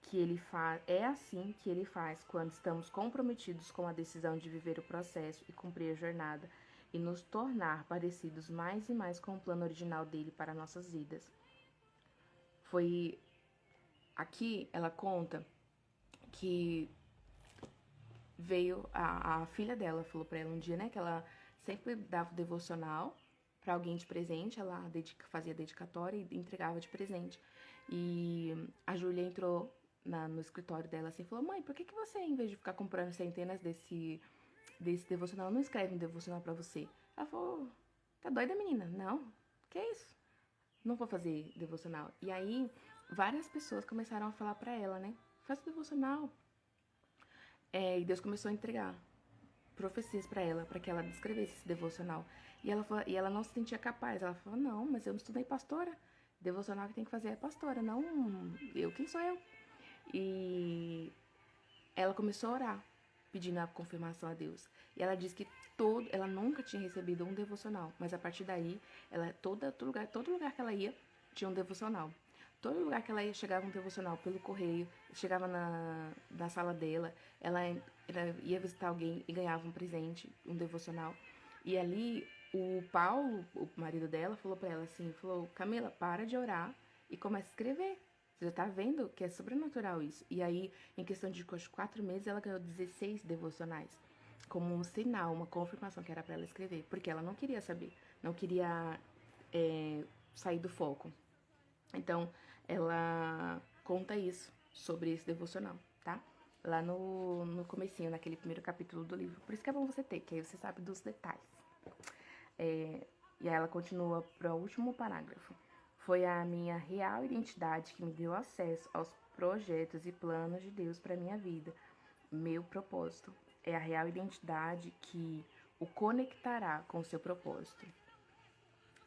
que ele faz quando estamos comprometidos com a decisão de viver o processo e cumprir a jornada e nos tornar parecidos mais e mais com o plano original dele para nossas vidas. Foi aqui ela conta que veio a filha dela, falou para ela um dia, né, que ela sempre dava o devocional para alguém de presente, ela fazia dedicatória e entregava de presente. E a Júlia entrou no escritório dela assim, falou: mãe, por que você, em vez de ficar comprando centenas desse devocional, não escreve um devocional pra você? Ela falou: tá doida, menina? Não, que isso? Não vou fazer devocional. E aí, várias pessoas começaram a falar pra ela, né? Faz devocional. E Deus começou a entregar profecias pra ela, pra que ela descrevesse esse devocional. E ela não se sentia capaz. Ela falou: não, mas eu não estudei pastora. Devocional que tem que fazer é pastora, não eu. Quem sou eu? E ela começou a orar, pedindo a confirmação a Deus. E ela disse que ela nunca tinha recebido um devocional, mas a partir daí, todo lugar que ela ia, tinha um devocional. Todo lugar que ela ia, chegava um devocional pelo correio, chegava na sala dela, ela ia visitar alguém e ganhava um presente, um devocional. E ali, o Paulo, o marido dela, falou pra ela assim, Camila, para de orar e começa a escrever. Você já tá vendo que é sobrenatural isso. E aí, em questão de 4 meses, ela ganhou 16 devocionais. Como um sinal, uma confirmação que era pra ela escrever. Porque ela não queria saber. Não queria sair do foco. Então, ela conta isso sobre esse devocional, tá? Lá no comecinho, naquele primeiro capítulo do livro. Por isso que é bom você ter, que aí você sabe dos detalhes. E aí ela continua para o último parágrafo. Foi a minha real identidade que me deu acesso aos projetos e planos de Deus para minha vida. Meu propósito é a real identidade que o conectará com o seu propósito.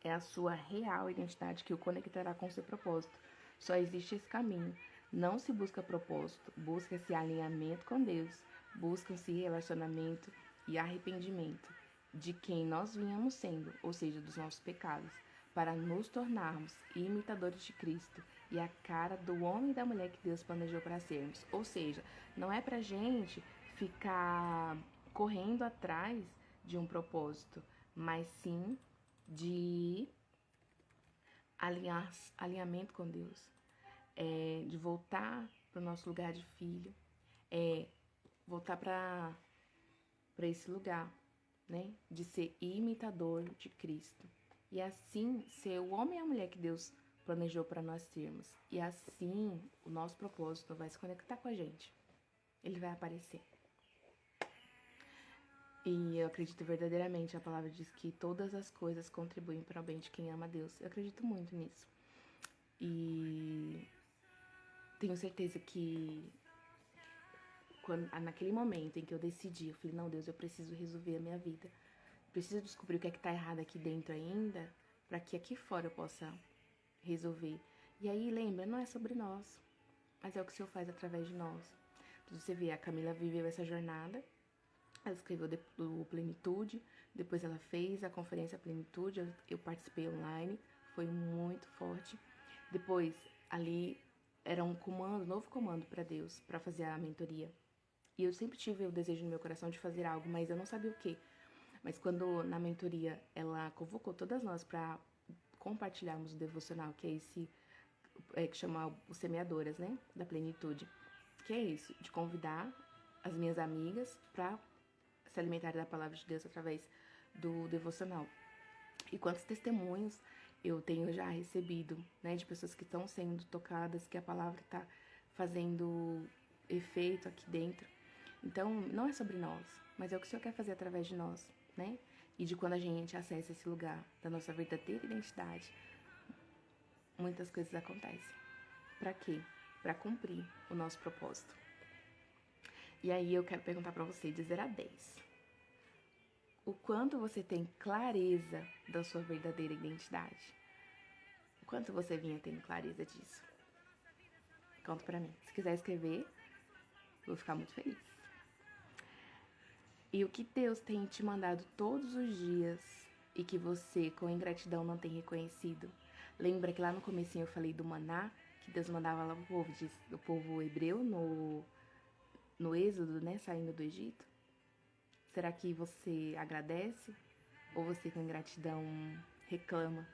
É a sua real identidade que o conectará com o seu propósito. Só existe esse caminho. Não se busca propósito, busca-se alinhamento com Deus, busca-se relacionamento e arrependimento de quem nós vinhamos sendo, ou seja, dos nossos pecados, para nos tornarmos imitadores de Cristo e a cara do homem e da mulher que Deus planejou para sermos. Ou seja, não é pra gente ficar correndo atrás de um propósito, mas sim de alinhamento com Deus, de voltar para o nosso lugar de filho, voltar para esse lugar, né, de ser imitador de Cristo. E assim ser o homem e a mulher que Deus planejou para nós sermos. E assim o nosso propósito vai se conectar com a gente. Ele vai aparecer. E eu acredito verdadeiramente, a palavra diz que todas as coisas contribuem para o bem de quem ama a Deus. Eu acredito muito nisso. E tenho certeza que naquele momento em que eu decidi, eu falei, não, Deus, eu preciso resolver a minha vida. Preciso descobrir o que é que tá errado aqui dentro ainda, para que aqui fora eu possa resolver. E aí, lembra, não é sobre nós, mas é o que o Senhor faz através de nós. Então, você vê, a Camila viveu essa jornada, ela escreveu o Plenitude, depois ela fez a conferência Plenitude, eu participei online, foi muito forte. Depois, ali, era um novo comando para Deus, para fazer a mentoria. E eu sempre tive o desejo no meu coração de fazer algo, mas eu não sabia o quê. Mas quando na mentoria ela convocou todas nós para compartilharmos o devocional, que é esse que chama os semeadoras, né, da plenitude, que é isso, de convidar as minhas amigas para se alimentarem da palavra de Deus através do devocional. E quantos testemunhos eu tenho já recebido, né, de pessoas que estão sendo tocadas, que a palavra está fazendo efeito aqui dentro. Então, não é sobre nós, mas é o que o Senhor quer fazer através de nós, né? E de quando a gente acessa esse lugar da nossa verdadeira identidade, muitas coisas acontecem. Para quê? Para cumprir o nosso propósito. E aí eu quero perguntar para você, de 0 a 10. O quanto você tem clareza da sua verdadeira identidade? O quanto você vinha tendo clareza disso? Conta pra mim. Se quiser escrever, vou ficar muito feliz. E o que Deus tem te mandado todos os dias e que você, com ingratidão, não tem reconhecido? Lembra que lá no comecinho eu falei do maná, que Deus mandava lá pro povo hebreu no Êxodo, né, saindo do Egito? Será que você agradece ou você, com ingratidão, reclama?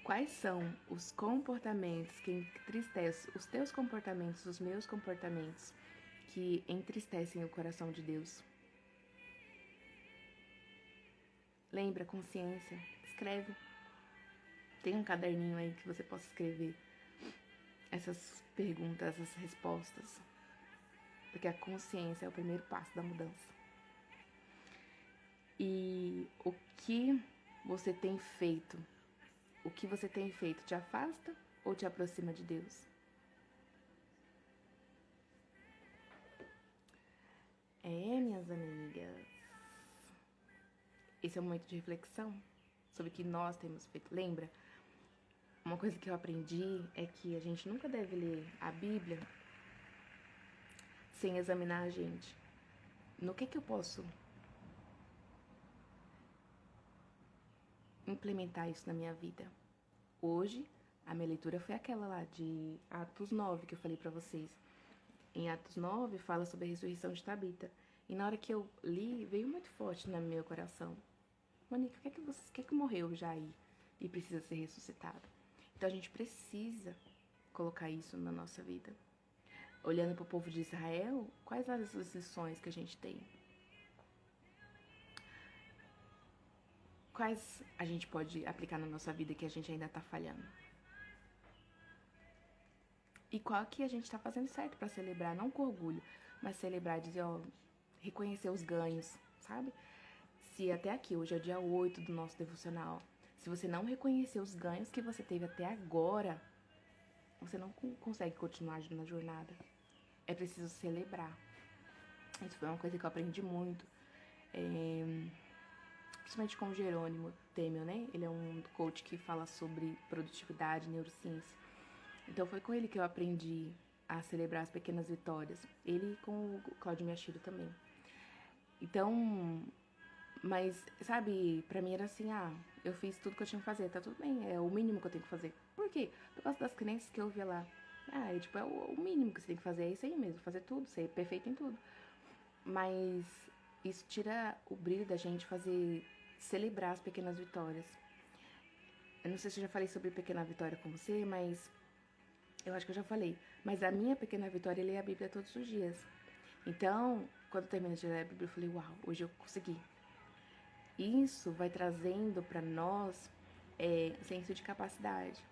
Quais são os comportamentos que entristecem, os teus comportamentos, os meus comportamentos, que entristecem o coração de Deus? Lembra, consciência, escreve. Tem um caderninho aí que você possa escrever essas perguntas, essas respostas. Porque a consciência é o primeiro passo da mudança. E o que você tem feito? O que você tem feito te afasta ou te aproxima de Deus? Minhas amigas. Esse é um momento de reflexão sobre o que nós temos feito. Lembra? Uma coisa que eu aprendi é que a gente nunca deve ler a Bíblia sem examinar a gente. No que eu posso implementar isso na minha vida? Hoje, a minha leitura foi aquela lá de Atos 9 que eu falei pra vocês. Em Atos 9 fala sobre a ressurreição de Tabita. E na hora que eu li, veio muito forte no meu coração. Monique, o que é que morreu já aí e precisa ser ressuscitado? Então a gente precisa colocar isso na nossa vida. Olhando para o povo de Israel, quais as lições que a gente tem? Quais a gente pode aplicar na nossa vida que a gente ainda está falhando? E qual que a gente está fazendo certo para celebrar, não com orgulho, mas celebrar, dizer, ó, reconhecer os ganhos, sabe? Se até aqui, hoje é o dia 8 do nosso devocional, se você não reconhecer os ganhos que você teve até agora, você não consegue continuar na jornada. É preciso celebrar. Isso foi uma coisa que eu aprendi muito. Principalmente com o Jerônimo Temel, né? Ele é um coach que fala sobre produtividade, neurociência. Então foi com ele que eu aprendi a celebrar as pequenas vitórias. Ele e com o Claudio Miyashiro também. Então, mas, sabe, pra mim era assim, eu fiz tudo que eu tinha que fazer, tá tudo bem, é o mínimo que eu tenho que fazer. Por quê? Por causa das crenças que eu via lá. É o mínimo que você tem que fazer, é isso aí mesmo, fazer tudo, ser perfeito em tudo. Mas isso tira o brilho da gente fazer, celebrar as pequenas vitórias. Eu não sei se eu já falei sobre pequena vitória com você, mas eu acho que eu já falei. Mas a minha pequena vitória é ler a Bíblia todos os dias. Então, quando eu terminei de ler a Bíblia, eu falei, uau, hoje eu consegui. Isso vai trazendo para nós senso de capacidade.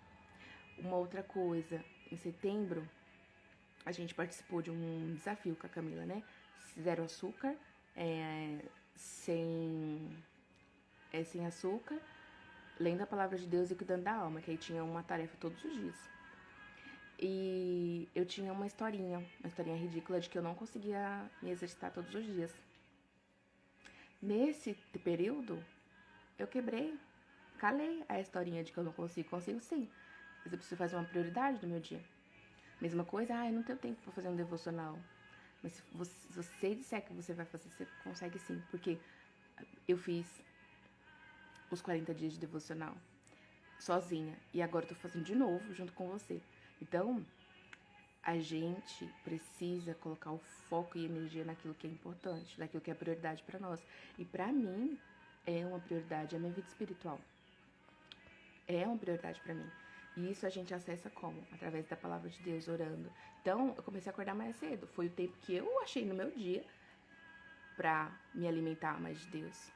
Uma outra coisa, em setembro, a gente participou de um desafio com a Camila, né? Zero açúcar, sem açúcar, lendo a palavra de Deus e cuidando da alma, que aí tinha uma tarefa todos os dias. E eu tinha uma historinha ridícula de que eu não conseguia me exercitar todos os dias. Nesse período, eu calei a historinha de que eu não consigo sim. Mas eu preciso fazer uma prioridade do meu dia. Mesma coisa, eu não tenho tempo para fazer um devocional. Mas se você disser que você vai fazer, você consegue sim. Porque eu fiz os 40 dias de devocional sozinha. E agora eu tô fazendo de novo junto com você. Então, a gente precisa colocar o foco e energia naquilo que é importante, naquilo que é prioridade para nós. E para mim, é uma prioridade a minha vida espiritual. É uma prioridade para mim. E isso a gente acessa como? Através da palavra de Deus, orando. Então, eu comecei a acordar mais cedo. Foi o tempo que eu achei no meu dia pra me alimentar mais de Deus.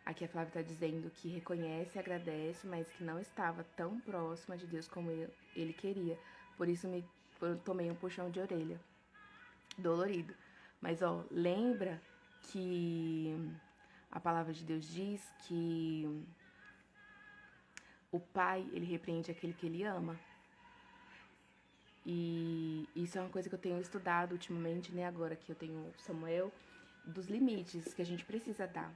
Aqui a Flávia tá dizendo que reconhece e agradece, mas que não estava tão próxima de Deus como ele queria. Por isso eu tomei um puxão de orelha. Dolorido. Mas, lembra que a palavra de Deus diz que o pai, ele repreende aquele que ele ama. E isso é uma coisa que eu tenho estudado ultimamente, né? Agora que eu tenho Samuel, dos limites que a gente precisa dar.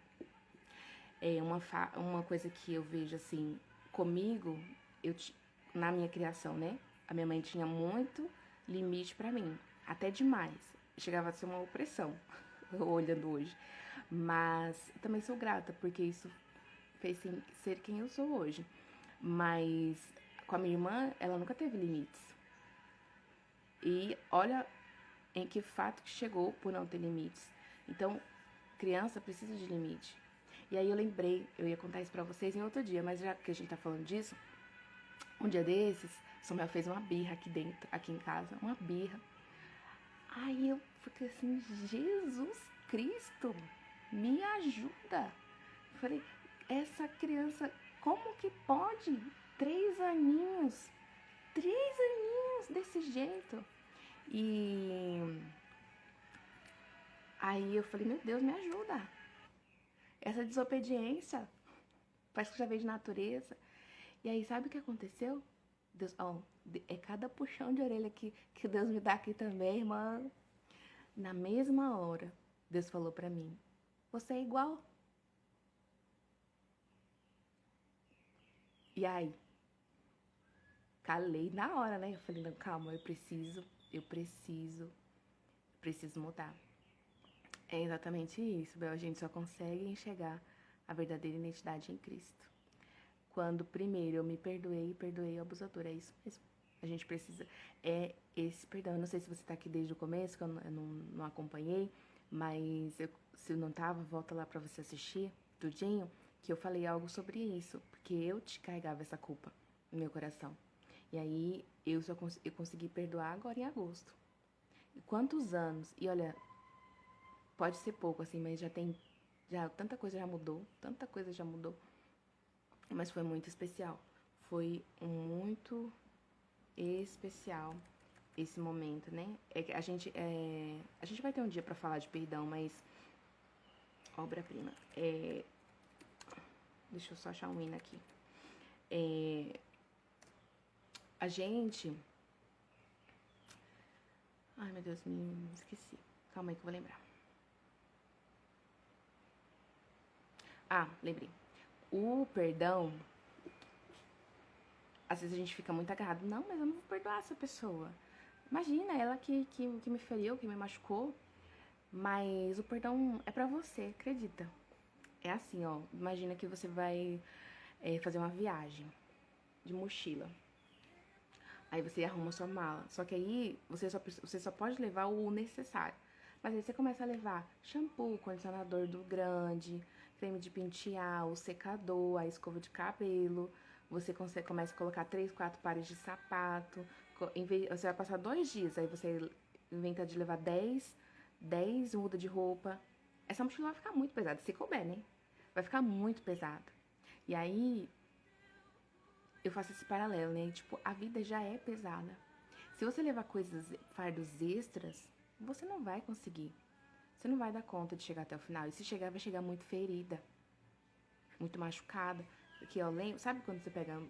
Uma coisa que eu vejo assim, comigo, na minha criação, né? A minha mãe tinha muito limite pra mim, até demais. Chegava a ser uma opressão, olhando hoje. Mas também sou grata, porque isso fez ser quem eu sou hoje. Mas com a minha irmã, ela nunca teve limites. E olha em que fato que chegou por não ter limites. Então, criança precisa de limite. E aí eu lembrei, eu ia contar isso pra vocês em outro dia, mas já que a gente tá falando disso, um dia desses, Samuel fez uma birra aqui em casa, uma birra. Aí eu fiquei assim, Jesus Cristo, me ajuda. Falei, essa criança, como que pode? 3 aninhos desse jeito. E aí eu falei, meu Deus, me ajuda. Essa desobediência parece que já veio de natureza. E aí, sabe o que aconteceu? Deus, é cada puxão de orelha que Deus me dá aqui também, irmã. Na mesma hora, Deus falou pra mim, você é igual. E aí, calei na hora, né? Eu falei, não, calma, eu preciso mudar. É exatamente isso, Bel. A gente só consegue enxergar a verdadeira identidade em Cristo quando primeiro eu me perdoei e perdoei o abusador. É isso mesmo. A gente precisa. É esse perdão. Eu não sei se você tá aqui desde o começo, que eu não acompanhei, mas se não tava, volta lá pra você assistir, tudinho, que eu falei algo sobre isso, porque eu te carregava essa culpa no meu coração. E aí eu consegui perdoar agora em agosto. E quantos anos? E olha, pode ser pouco assim, mas tanta coisa já mudou, mas foi muito especial. Foi muito especial esse momento, né? A gente vai ter um dia pra falar de perdão, mas obra-prima. Deixa eu só achar um hino aqui. A gente... Ai, meu Deus, me esqueci. Calma aí que eu vou lembrar. Ah, lembrei. O perdão, às vezes a gente fica muito agarrado. Não, mas eu não vou perdoar essa pessoa. Imagina, ela que me feriu, que me machucou. Mas o perdão é pra você, acredita? É assim, ó. Imagina que você vai fazer uma viagem de mochila. Aí você arruma sua mala. Só que aí você só pode levar o necessário. Mas aí você começa a levar shampoo, condicionador do grande, creme de pentear, o secador, a escova de cabelo. Você começa a colocar 3, 4 pares de sapato. Você vai passar 2 dias, aí você inventa de levar 10 mudas de roupa. Essa mochila vai ficar muito pesada, se couber, né? Vai ficar muito pesada. E aí, eu faço esse paralelo, né? Tipo, a vida já é pesada. Se você levar fardos extras, você não vai conseguir. Você não vai dar conta de chegar até o final. E se chegar, vai chegar muito ferida, muito machucada. Porque eu lembro, sabe quando você pega a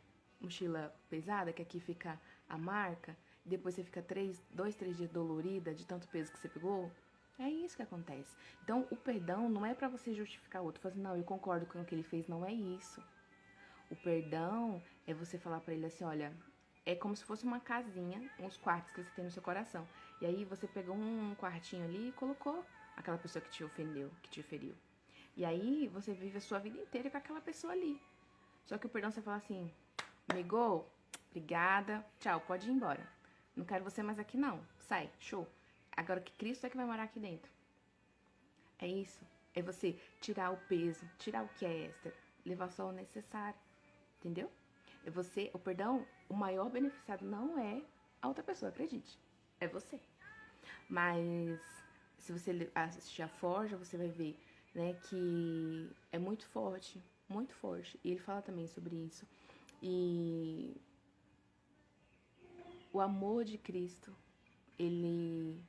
mochila pesada, que aqui fica a marca, e depois você fica 2, 3 dias dolorida de tanto peso que você pegou? É isso que acontece. Então, o perdão não é pra você justificar o outro. Falar assim, não, eu concordo com o que ele fez, não é isso. O perdão é você falar pra ele assim, olha, é como se fosse uma casinha, uns quartos que você tem no seu coração. E aí você pegou um quartinho ali e colocou aquela pessoa que te ofendeu, que te feriu. E aí você vive a sua vida inteira com aquela pessoa ali. Só que o perdão você fala assim, amigo, obrigada, tchau, pode ir embora. Não quero você mais aqui não, sai, show. Agora que Cristo é que vai morar aqui dentro. É isso. É você tirar o peso, tirar o que é extra, levar só o necessário. Entendeu? É você, o perdão, o maior beneficiado não é a outra pessoa, acredite. É você. Mas se você assistir a Forja, você vai ver, né, que é muito forte, muito forte. E ele fala também sobre isso. E o amor de Cristo, ele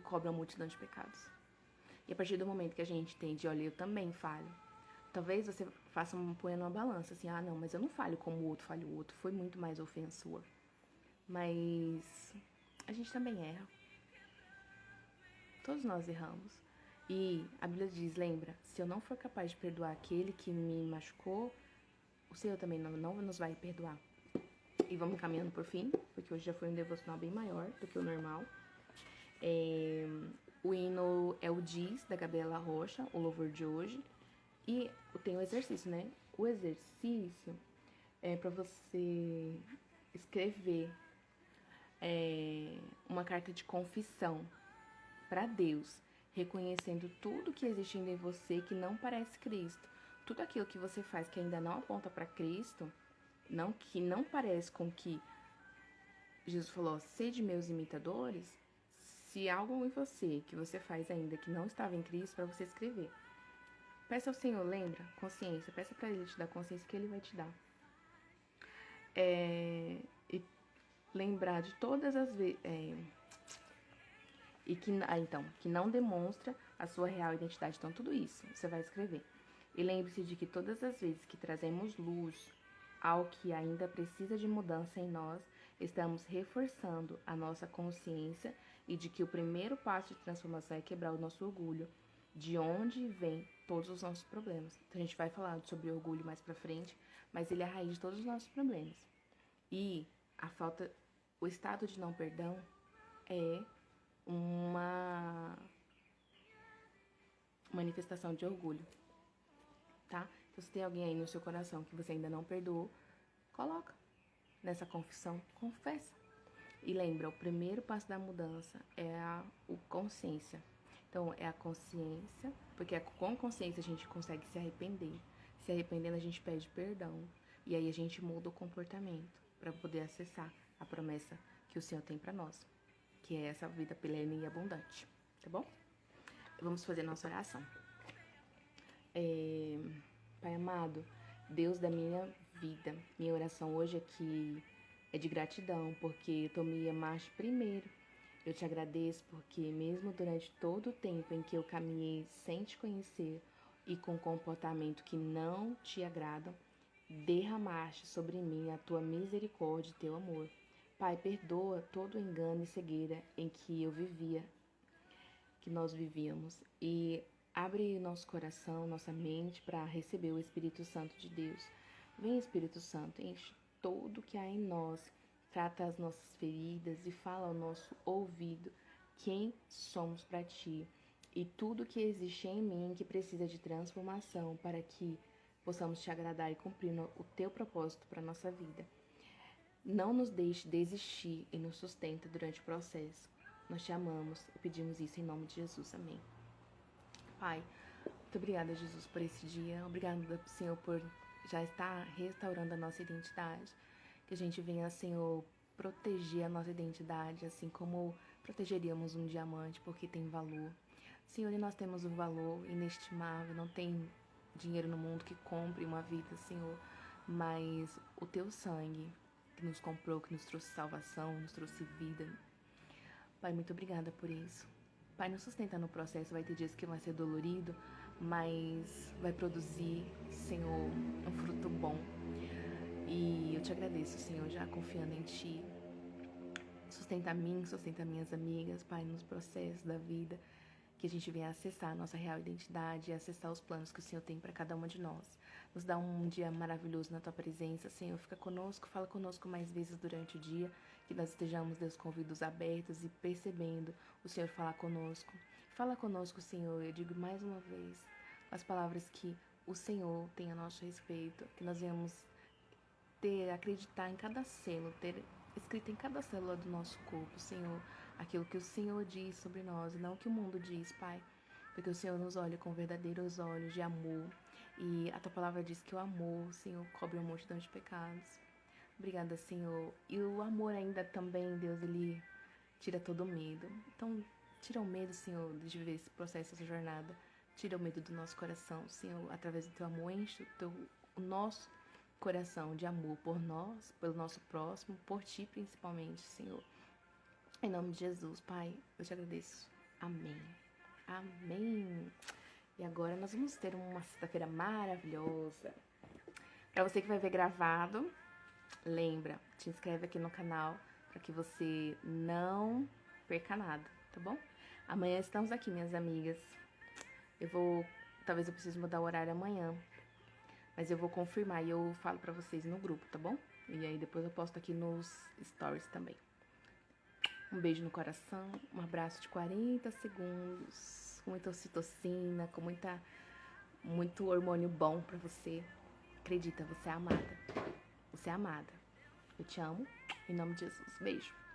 cobre a multidão de pecados. E a partir do momento que a gente entende, olha, eu também falho. Talvez você ponha numa balança, assim, ah, não, mas eu não falho como o outro falha, o outro foi muito mais ofensa sua. Mas a gente também erra. Todos nós erramos. E a Bíblia diz, lembra, se eu não for capaz de perdoar aquele que me machucou, o Senhor também não nos vai perdoar. E vamos caminhando por fim, porque hoje já foi um devocional bem maior do que o normal. O hino é o Diz, da Gabriela Rocha, o louvor de hoje. E tem o exercício, né? O exercício é para você escrever uma carta de confissão para Deus, reconhecendo tudo que existe em você que não parece Cristo. Tudo aquilo que você faz que ainda não aponta para Cristo, que não parece com que Jesus falou, sede meus imitadores. Se algo em você que você faz ainda que não estava em Cristo, para você escrever. Peça ao Senhor, lembra? Consciência. Peça para Ele te dar consciência que Ele vai te dar. E lembrar de todas as vezes... que não demonstra a sua real identidade. Então, tudo isso você vai escrever. E lembre-se de que todas as vezes que trazemos luz ao que ainda precisa de mudança em nós, estamos reforçando a nossa consciência e de que o primeiro passo de transformação é quebrar o nosso orgulho, de onde vem todos os nossos problemas. Então, a gente vai falar sobre orgulho mais pra frente, mas ele é a raiz de todos os nossos problemas. E o estado de não perdão é uma manifestação de orgulho, tá? Então, se tem alguém aí no seu coração que você ainda não perdoou, coloca nessa confissão, confessa. E lembra, o primeiro passo da mudança é a consciência. Então, é a consciência, porque com consciência a gente consegue se arrepender. Se arrependendo, a gente pede perdão. E aí a gente muda o comportamento para poder acessar a promessa que o Senhor tem para nós, que é essa vida plena e abundante, tá bom? Vamos fazer nossa oração. Pai amado, Deus da minha vida, minha oração hoje aqui é de gratidão, porque tu me amaste primeiro. Eu te agradeço porque mesmo durante todo o tempo em que eu caminhei sem te conhecer e com comportamento que não te agradam, derramaste sobre mim a tua misericórdia e teu amor. Pai, perdoa todo o engano e cegueira em que eu vivia, que nós vivíamos, e abre nosso coração, nossa mente para receber o Espírito Santo de Deus. Vem, Espírito Santo, enche tudo que há em nós, trata as nossas feridas e fala ao nosso ouvido quem somos para Ti e tudo que existe em mim que precisa de transformação para que possamos Te agradar e cumprir o Teu propósito para a nossa vida. Não nos deixe desistir e nos sustenta durante o processo. Nós Te amamos e pedimos isso em nome de Jesus. Amém. Pai, muito obrigada, Jesus, por esse dia. Obrigada, Senhor, por já estar restaurando a nossa identidade. Que a gente venha, Senhor, proteger a nossa identidade, assim como protegeríamos um diamante, porque tem valor. Senhor, e nós temos um valor inestimável, não tem dinheiro no mundo que compre uma vida, Senhor, mas o Teu sangue que nos comprou, que nos trouxe salvação, nos trouxe vida. Pai, muito obrigada por isso. Pai, nos sustenta no processo, vai ter dias que vai ser dolorido, mas vai produzir, Senhor, um fruto bom. E eu te agradeço, Senhor, já confiando em Ti. Sustenta a mim, sustenta minhas amigas, Pai, nos processos da vida, que a gente venha acessar a nossa real identidade e acessar os planos que o Senhor tem para cada uma de nós. Nos dá um dia maravilhoso na Tua presença, Senhor, fica conosco, fala conosco mais vezes durante o dia, que nós estejamos, Deus, com ouvidos abertos e percebendo o Senhor falar conosco. Fala conosco, Senhor, eu digo mais uma vez, as palavras que o Senhor tem a nosso respeito, que nós venhamos acreditar em cada célula, ter escrito em cada célula do nosso corpo, Senhor, aquilo que o Senhor diz sobre nós e não o que o mundo diz, Pai. Porque o Senhor nos olha com verdadeiros olhos de amor. E a Tua palavra diz que o amor, Senhor, cobre uma multidão de pecados. Obrigada, Senhor. E o amor ainda também, Deus, Ele tira todo o medo. Então, tira o medo, Senhor, de viver esse processo, essa jornada. Tira o medo do nosso coração, Senhor, através do Teu amor, enche o nosso coração de amor por nós, pelo nosso próximo, por Ti principalmente, Senhor. Em nome de Jesus, Pai, eu Te agradeço. Amém. Amém. E agora nós vamos ter uma sexta-feira maravilhosa. Para você que vai ver gravado, lembra, te inscreve aqui no canal para que você não perca nada, tá bom? Amanhã estamos aqui, minhas amigas. Talvez eu precise mudar o horário amanhã, mas eu vou confirmar e eu falo pra vocês no grupo, tá bom? E aí depois eu posto aqui nos stories também. Um beijo no coração, um abraço de 40 segundos, com muita ocitocina, com muito hormônio bom pra você. Acredita, você é amada. Você é amada. Eu te amo. Em nome de Jesus. Beijo.